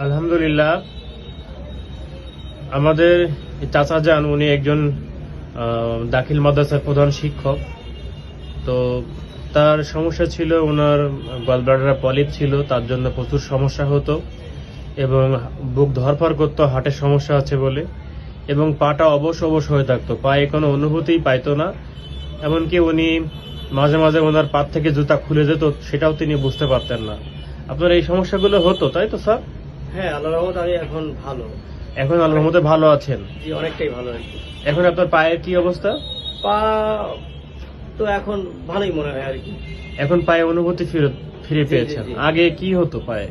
আলহামদুলিল্লাহ, আমাদের চাচা যান উনি একজন দাখিল মাদ্রাসার প্রধান শিক্ষক। তো তার সমস্যা ছিল, ওনার গলব্লাডারে পলিপ ছিল, তার জন্য প্রচুর সমস্যা হতো এবং বুক ধরফর করতো হার্টের সমস্যা আছে বলে, এবং পাটা অবশ অবশ হয়ে থাকতো, পায়ে কোনো অনুভূতিই পাইতো না। এমনকি উনি মাঝে মাঝে ওনার পা থেকে জুতা খুলে যেত, সেটাও তিনি বুঝতে পারতেন না। আপনার এই সমস্যাগুলো হতো, তাই তো স্যার? হ্যাঁ, আল্লাহর রহমতে আমি এখন ভালো। এখন আল্লাহর রহমতে ভালো আছেন? জি, অনেকটাই ভালো আর কি। এখন আপনার পায়ের কি অবস্থা? পা তো এখন ভালোই মনে হয় আর কি। এখন পায়ে অনুভূতি ফিরে জি, পেয়েছেন? জি। আগে কি হতো পায়ে?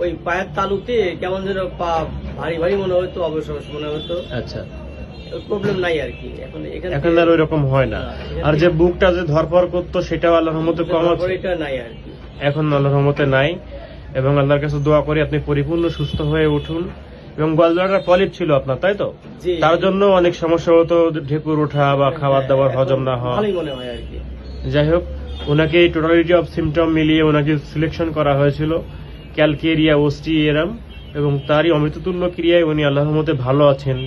ওই পায়ের তালুতে কেমন যেন পা ভারী ভারী মনে হতো, অবশ্য মনে হতো। আচ্ছা, প্রবলেম নাই আর কি এখন। এখন আর ওই রকম হয় না। আর যে বুকটা যে ধরপড় করতো সেটাও আল্লাহর রহমতে কম আছে, এটা নাই আর কি। এখন আল্লাহর রহমতে নাই। এবং আল্লাহর কাছে দোয়া করি আপনি পরিপূর্ণ সুস্থ হয়ে উঠুন। এবং গলব্লাডার পলিপ ছিল আপনার, তাই তো? জি। তার জন্য অনেক সমস্যা হতো, ঢেকুর ওঠা বা খাবার দাবার হজম না হওয়া। ভালোই মনে হয় আর কি। যাই হোক, ওনাকে টোটালিটি অফ সিমটম মিলিয়ে ওনাকে সিলেকশন করা হয়েছিল ক্যালকেরিয়া ওস্টিয়েরাম, এবং তারই অমৃততুল্য ক্রিয়ায় উনি আল্লাহর রহমতে ভালো আছেন,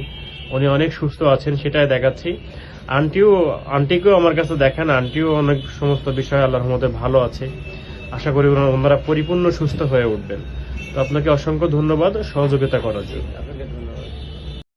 উনি অনেক সুস্থ আছেন, সেটাই দেখাচ্ছি। আন্টিকেও আমার কাছে দেখান, আন্টিও অনেক সমস্ত বিষয়ে আল্লাহর রহমতে ভালো আছে। আশা করি ওনারা পরিপূর্ণ সুস্থ হয়ে উঠবেন। তো আপনাকে অসংখ্য ধন্যবাদ সহযোগিতা করার জন্য। আপনাকে ধন্যবাদ।